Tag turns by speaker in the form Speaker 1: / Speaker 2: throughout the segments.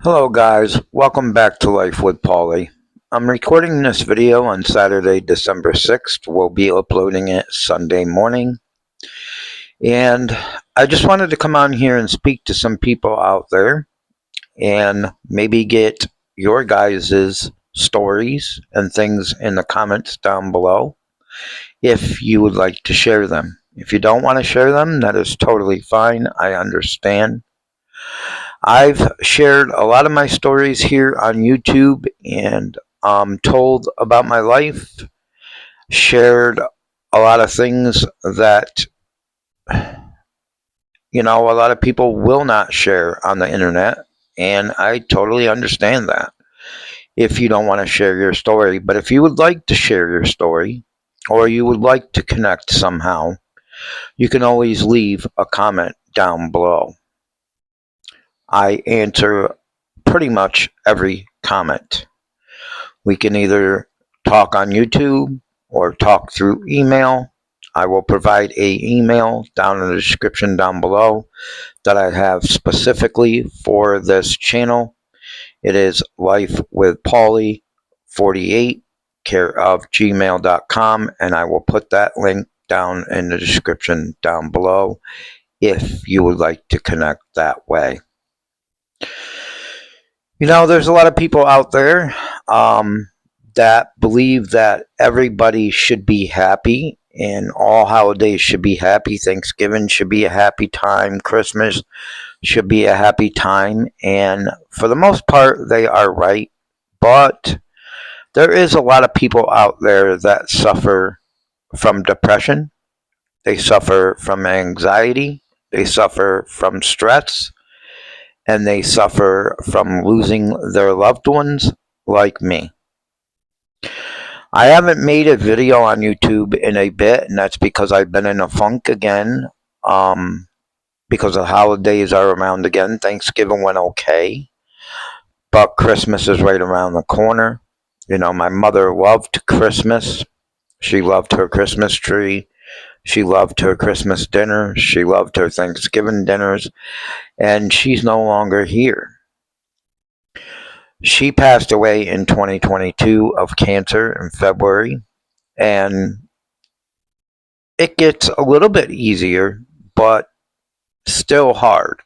Speaker 1: Hello guys, welcome back to Life with Paulie. I'm recording this video on Saturday, December 6th. We'll be uploading it Sunday morning. And I just wanted to come on here and speak to some people out there and maybe get your guys' stories and things in the comments down below if you would like to share them. If you don't want to share them, that is totally fine. I understand. I've shared a lot of my stories here on YouTube and told about my life, shared a lot of things that, a lot of people will not share on the internet, and I totally understand that if you don't want to share your story. But if you would like to share your story, or you would like to connect somehow, you can always leave a comment down below. I answer pretty much every comment. We can either talk on YouTube or talk through email. I will provide an email down in the description down below that I have specifically for this channel. It is lifewithpaulie48 care of gmail.com, and I will put that link down in the description down below if you would like to connect that way. There's a lot of people out there that believe that everybody should be happy and all holidays should be happy. Thanksgiving should be a happy time. Christmas should be a happy time. And for the most part, they are right. But there is a lot of people out there that suffer from depression. They suffer from anxiety. They suffer from stress. And they suffer from losing their loved ones like me. I haven't made a video on YouTube in a bit, and that's because I've been in a funk again, because the holidays are around again. Thanksgiving went okay, but Christmas is right around the corner. My mother loved Christmas. She loved her Christmas tree. She loved her Christmas dinner. She loved her Thanksgiving dinners, and she's no longer here. She passed away in 2022 of cancer in February, and it gets a little bit easier, but still hard.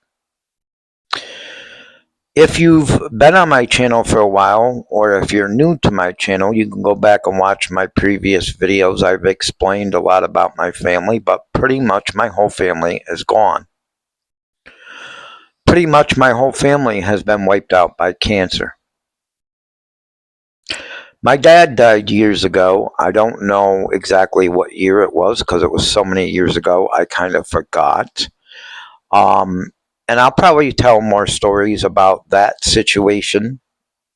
Speaker 1: If you've been on my channel for a while, or if you're new to my channel, you can go back and watch my previous videos. I've explained a lot about my family, but pretty much my whole family is gone. Pretty much my whole family has been wiped out by cancer. My dad died years ago. I don't know exactly what year it was because it was so many years ago I kind of forgot. And I'll probably tell more stories about that situation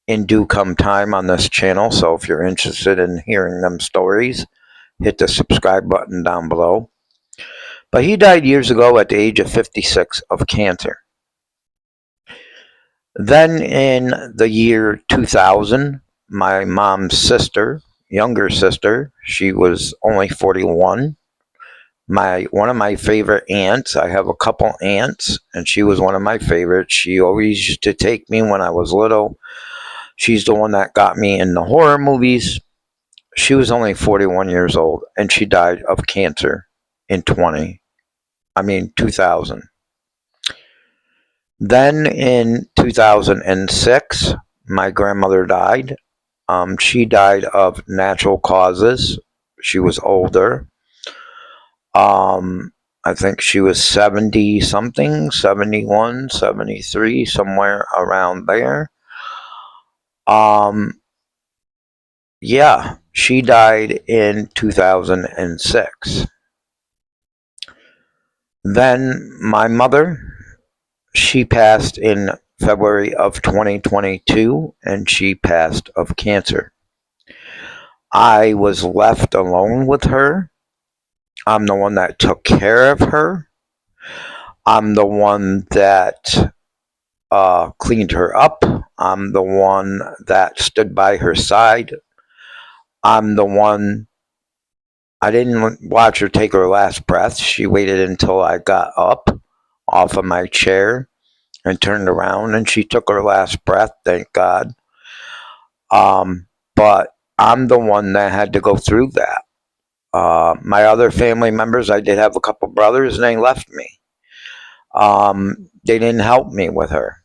Speaker 1: in due come time on this channel. So if you're interested in hearing them stories, hit the subscribe button down below. But he died years ago at the age of 56 of cancer. Then in the year 2000, my mom's sister, younger sister, she was only 41. One of my favorite aunts, I have a couple aunts, and she was one of my favorites. She always used to take me when I was little. She's the one that got me in the horror movies. She was only 41 years old, and she died of cancer in 2000. Then in 2006, my grandmother died. She died of natural causes. She was older. I think she was 70 something, 71, 73, somewhere around there. Yeah, she died in 2006. Then my mother, she passed in February of 2022, and she passed of cancer. I was left alone with her. I'm the one that took care of her. I'm the one that cleaned her up. I'm the one that stood by her side. I'm the one, I didn't watch her take her last breath. She waited until I got up off of my chair, and turned around and she took her last breath, thank God. But I'm the one that had to go through that. My other family members, I did have a couple brothers, and they left me. They didn't help me with her.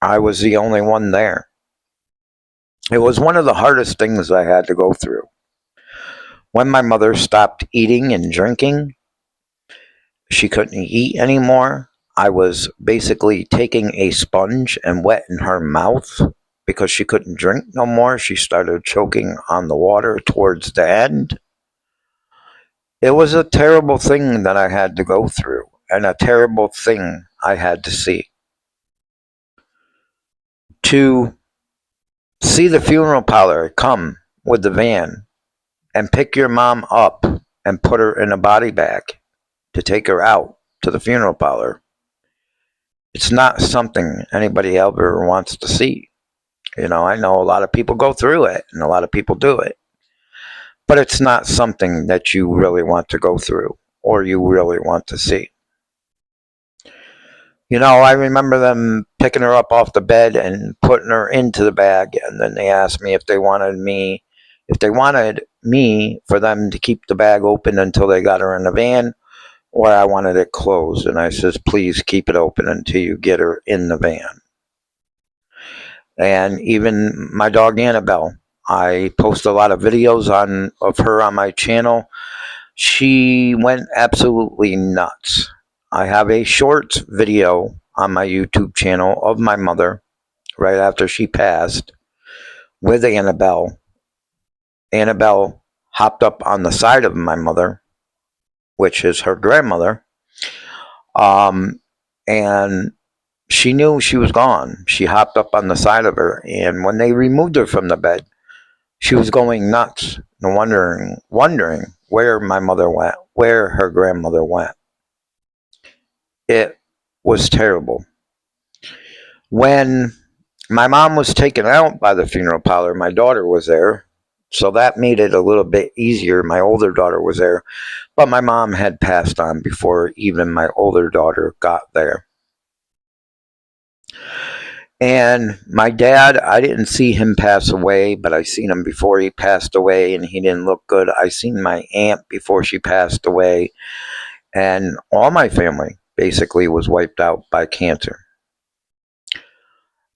Speaker 1: I was the only one there. It was one of the hardest things I had to go through. When my mother stopped eating and drinking, she couldn't eat anymore. I was basically taking a sponge and wetting her mouth because she couldn't drink no more. She started choking on the water towards the end. It was a terrible thing that I had to go through, and a terrible thing I had to see. To see the funeral parlor come with the van and pick your mom up and put her in a body bag to take her out to the funeral parlor, it's not something anybody ever wants to see. You know, I know a lot of people go through it and a lot of people do it, but it's not something that you really want to go through or you really want to see. You know, I remember them picking her up off the bed and putting her into the bag, and then they asked me if they wanted me for them to keep the bag open until they got her in the van, or I wanted it closed. And I says, please keep it open until you get her in the van. And even my dog Annabelle, I post a lot of videos of her on my channel. She went absolutely nuts. I have a short video on my YouTube channel of my mother right after she passed with Annabelle. Annabelle hopped up on the side of my mother, which is her grandmother, and she knew she was gone. She hopped up on the side of her, and when they removed her from the bed, she was going nuts and wondering where my mother went, where her grandmother went. It was terrible. When my mom was taken out by the funeral parlor, my daughter was there, so that made it a little bit easier. My older daughter was there, but my mom had passed on before even my older daughter got there. And my dad, I didn't see him pass away, but I seen him before he passed away, and he didn't look good. I seen my aunt before she passed away, and all my family basically was wiped out by cancer.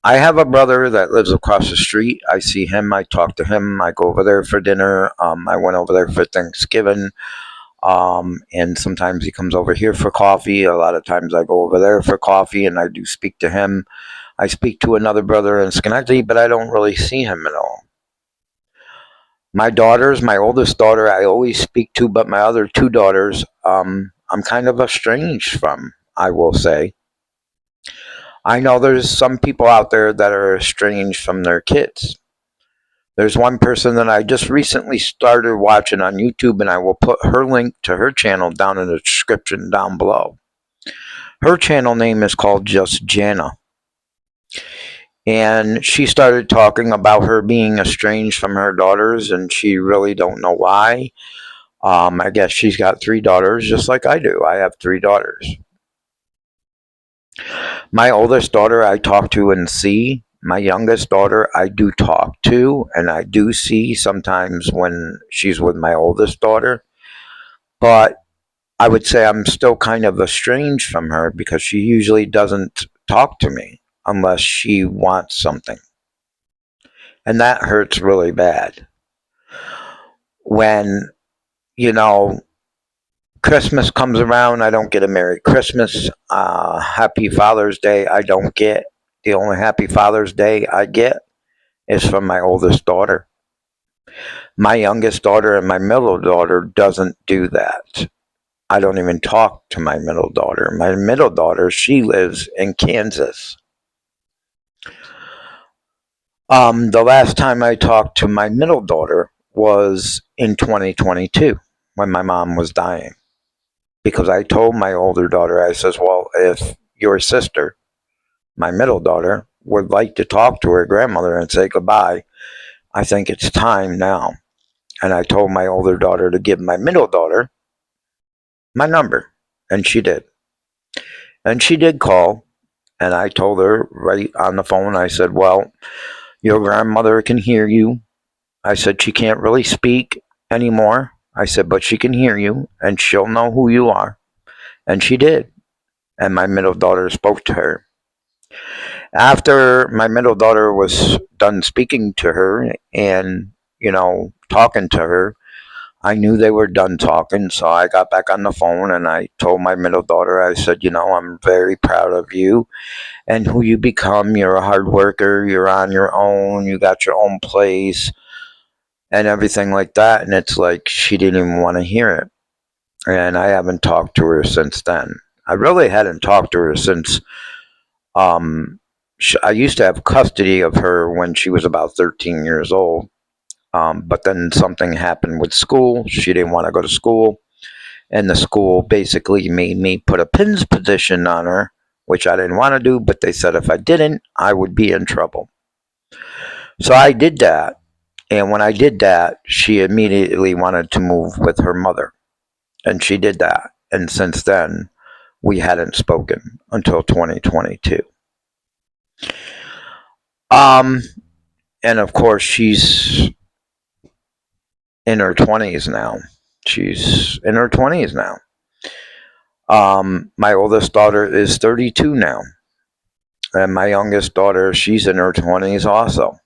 Speaker 1: I have a brother that lives across the street. I see him. I talk to him. I go over there for dinner. I went over there for Thanksgiving. And sometimes he comes over here for coffee. A lot of times I go over there for coffee, and I do speak to him. I speak to another brother in Schenectady, but I don't really see him at all. My daughters, my oldest daughter, I always speak to, but my other two daughters, I'm kind of estranged from, I will say. I know there's some people out there that are estranged from their kids. There's one person that I just recently started watching on YouTube, and I will put her link to her channel down in the description down below. Her channel name is called just Jana. And she started talking about her being estranged from her daughters, and she really don't know why. I guess she's got 3 daughters, just like I do. I have 3 daughters. My oldest daughter I talk to and see. My youngest daughter I do talk to, and I do see sometimes when she's with my oldest daughter. But I would say I'm still kind of estranged from her because she usually doesn't talk to me unless she wants something. And that hurts really bad. When, you know, Christmas comes around, I don't get a Merry Christmas. Happy Father's Day, I don't get. The only Happy Father's Day I get is from my oldest daughter. My youngest daughter and my middle daughter doesn't do that. I don't even talk to my middle daughter. My middle daughter, she lives in Kansas. The last time I talked to my middle daughter was in 2022 when my mom was dying. Because I told my older daughter, I says, well, if your sister, my middle daughter, would like to talk to her grandmother and say goodbye, I think it's time now. And I told my older daughter to give my middle daughter my number. And she did. And she did call. And I told her right on the phone, I said, well, your grandmother can hear you. I said, she can't really speak anymore. I said, but she can hear you and she'll know who you are. And she did. And my middle daughter spoke to her. After my middle daughter was done speaking to her and, talking to her, I knew they were done talking. So I got back on the phone and I told my middle daughter, I said, I'm very proud of you and who you become. You're a hard worker. You're on your own. You got your own place and everything like that. And it's like she didn't even want to hear it. And I haven't talked to her since then. I really hadn't talked to her since um, I used to have custody of her when she was about 13 years old. But then something happened with school. She didn't want to go to school. And the school basically made me put a PINS petition on her, which I didn't want to do. But they said if I didn't, I would be in trouble. So I did that. And when I did that, she immediately wanted to move with her mother. And she did that. And since then, we hadn't spoken until 2022. Um, and of course, she's in her 20s now. She's in her 20s now. My oldest daughter is 32 now. And my youngest daughter, she's in her 20s also.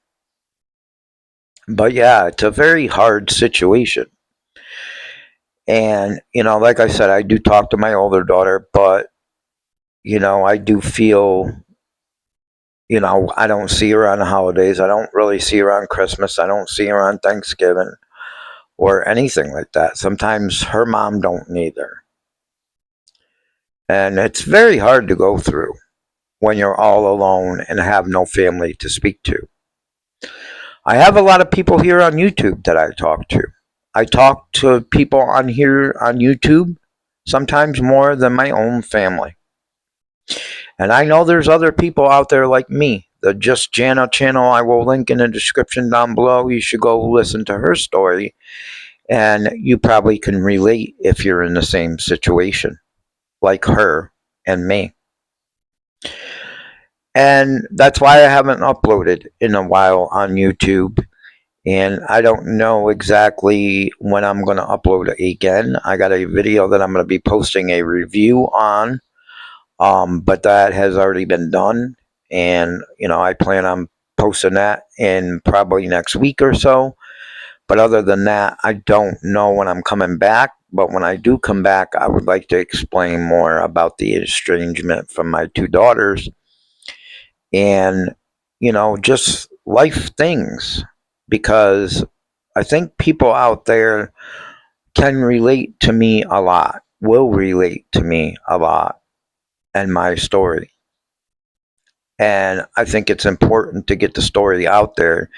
Speaker 1: But yeah, it's a very hard situation. And, like I said, I do talk to my older daughter, but, I do feel, I don't see her on the holidays. I don't really see her on Christmas. I don't see her on Thanksgiving or anything like that. Sometimes her mom don't neither. And it's very hard to go through when you're all alone and have no family to speak to. I have a lot of people here on YouTube that I talk to. I talk to people on here on YouTube sometimes more than my own family. And I know there's other people out there like me. The Just Jana channel I will link in the description down below. You should go listen to her story. And you probably can relate if you're in the same situation like her and me. And that's why I haven't uploaded in a while on YouTube. And I don't know exactly when I'm going to upload it again. I got a video that I'm going to be posting a review on. But that has already been done. And, I plan on posting that in probably next week or so. But other than that, I don't know when I'm coming back. But when I do come back, I would like to explain more about the estrangement from my two daughters and, just life things. Because I think people out there can relate to me a lot, will relate to me a lot and my story. And I think it's important to get the story out there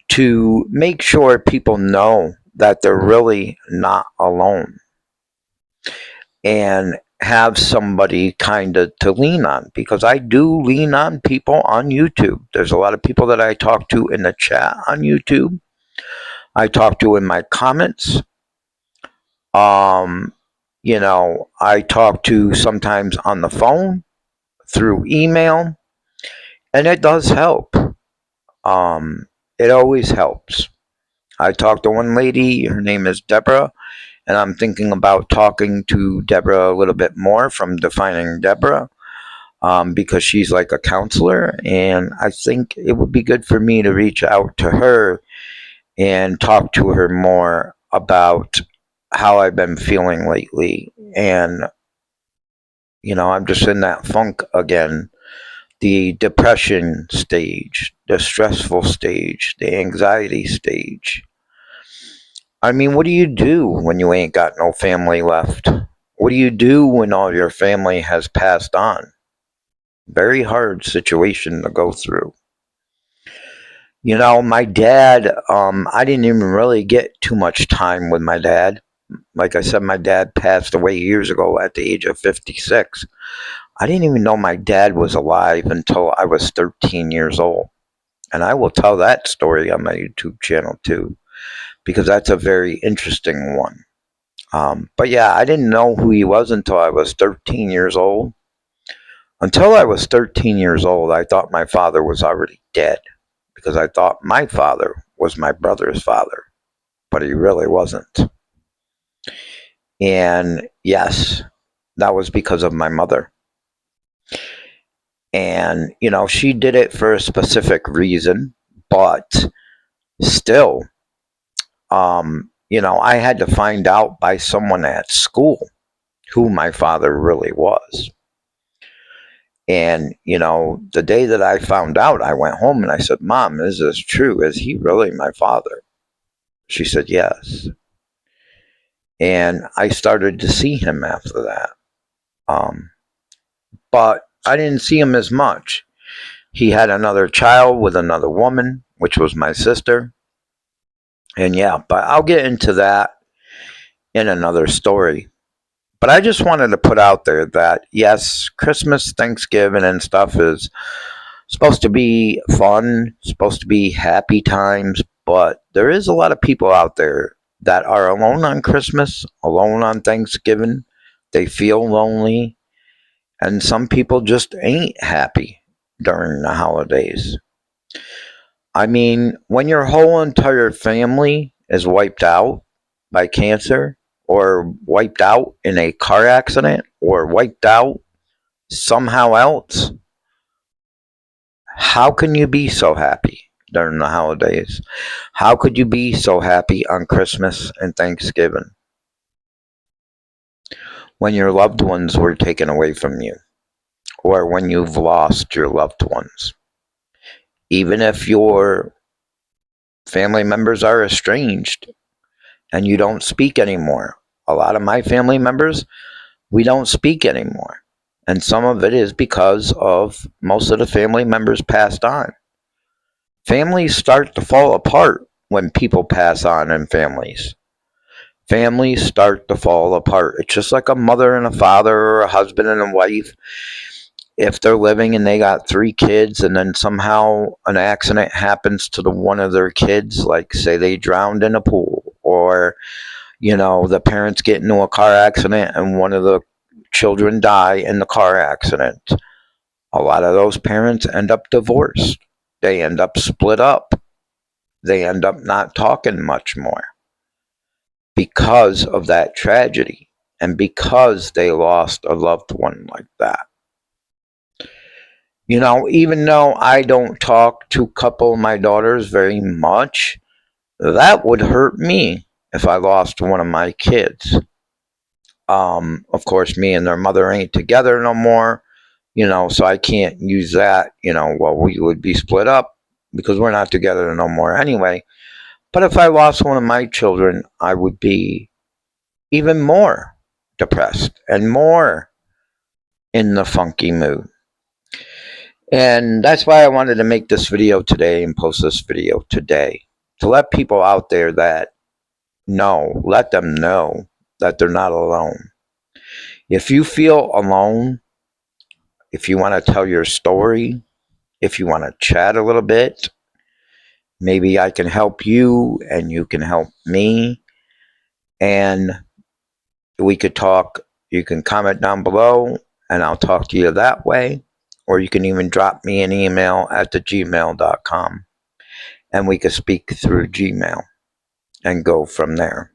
Speaker 1: to make sure people know that they're really not alone and have somebody kind of to lean on, because I do lean on people on YouTube. There's a lot of people that I talk to in the chat on YouTube. I talk to in my comments. I talk to sometimes on the phone, through email, and it does help. It always helps. I talked to one lady, her name is Debra, and I'm thinking about talking to Debra a little bit more from Defining Debra, because she's like a counselor, and I think it would be good for me to reach out to her and talk to her more about how I've been feeling lately. And, I'm just in that funk again. The depression stage, the stressful stage, the anxiety stage. I mean, what do you do when you ain't got no family left? What do you do when all your family has passed on? Very hard situation to go through. My dad, I didn't even really get too much time with my dad. Like I said, my dad passed away years ago at the age of 56. I didn't even know my dad was alive until I was 13 years old. And I will tell that story on my YouTube channel too, because that's a very interesting one. But yeah, I didn't know who he was until I was 13 years old. Until I was 13 years old, I thought my father was already dead because I thought my father was my brother's father, but he really wasn't. And yes, that was because of my mother. And, she did it for a specific reason, but still, I had to find out by someone at school who my father really was. And, the day that I found out, I went home and I said, Mom, is this true? Is he really my father? She said, yes. And I started to see him after that. But I didn't see him as much. He had another child with another woman, which was my sister. And yeah, but I'll get into that in another story. But I just wanted to put out there that, yes, Christmas, Thanksgiving, and stuff is supposed to be fun, supposed to be happy times, but there is a lot of people out there that are alone on Christmas, alone on Thanksgiving. They feel lonely, and some people just ain't happy during the holidays. I mean, when your whole entire family is wiped out by cancer, or wiped out in a car accident, or wiped out somehow else, how can you be so happy during the holidays? How could you be so happy on Christmas and Thanksgiving when your loved ones were taken away from you, or when you've lost your loved ones? Even if your family members are estranged and you don't speak anymore. A lot of my family members, we don't speak anymore. And some of it is because of most of the family members passed on. Families start to fall apart when people pass on in families. Families start to fall apart. It's just like a mother and a father, or a husband and a wife. If they're living and they got 3 kids, and then somehow an accident happens to one of their kids, like say they drowned in a pool, or the parents get into a car accident and one of the children die in the car accident, a lot of those parents end up divorced. They end up split up. They end up not talking much more because of that tragedy, and because they lost a loved one like that. Even though I don't talk to a couple of my daughters very much, that would hurt me if I lost one of my kids. Of course, me and their mother ain't together no more, so I can't use that, well, we would be split up because we're not together no more anyway. But if I lost one of my children, I would be even more depressed and more in the funky mood. And that's why I wanted to make this video today and post this video today, to let people out there that let them know that they're not alone. If you feel alone, if you want to tell your story, if you want to chat a little bit, maybe I can help you and you can help me, and we could talk. You can comment down below and I'll talk to you that way. Or you can even drop me an email at gmail.com and we could speak through Gmail and go from there.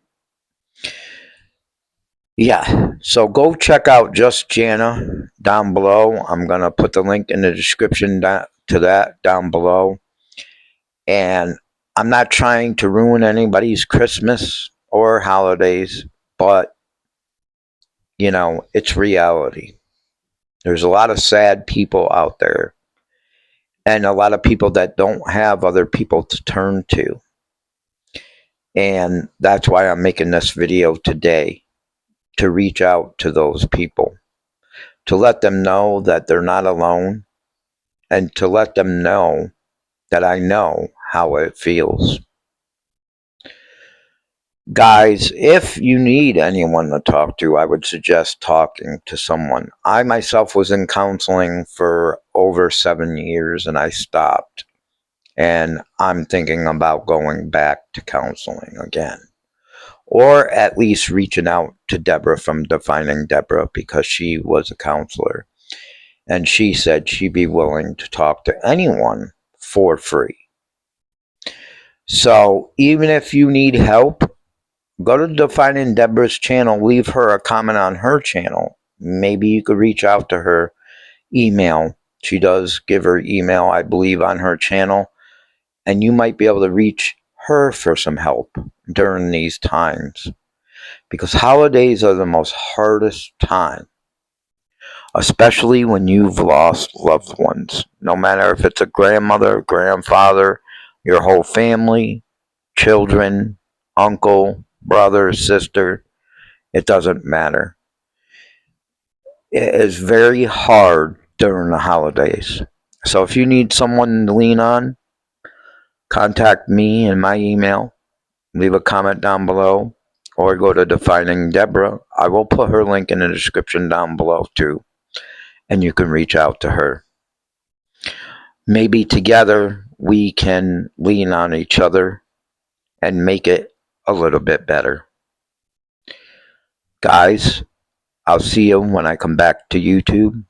Speaker 1: Yeah, so go check out Just Jana down below. I'm going to put the link in the description to that down below. And I'm not trying to ruin anybody's Christmas or holidays, but, it's reality. There's a lot of sad people out there, and a lot of people that don't have other people to turn to. And that's why I'm making this video today, to reach out to those people, to let them know that they're not alone, and to let them know that I know how it feels. Guys, if you need anyone to talk to, I would suggest talking to someone. I myself was in counseling for over 7 years and I stopped. And I'm thinking about going back to counseling again. Or at least reaching out to Debra from Defining Debra, because she was a counselor. And she said she'd be willing to talk to anyone for free. So even if you need help, go to Defining Debra's channel, leave her a comment on her channel. Maybe you could reach out to her, email. She does give her email, I believe, on her channel. And you might be able to reach her for some help during these times. Because holidays are the most hardest time, especially when you've lost loved ones. No matter if it's a grandmother, grandfather, your whole family, children, uncle, brother, sister, it doesn't matter. It is very hard during the holidays. So if you need someone to lean on, contact me in my email, leave a comment down below, or go to Defining Debra. I will put her link in the description down below too, and you can reach out to her. Maybe together we can lean on each other and make it a little bit better. Guys, I'll see you when I come back to YouTube,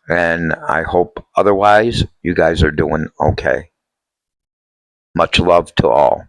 Speaker 1: and I hope otherwise you guys are doing okay. Much love to all.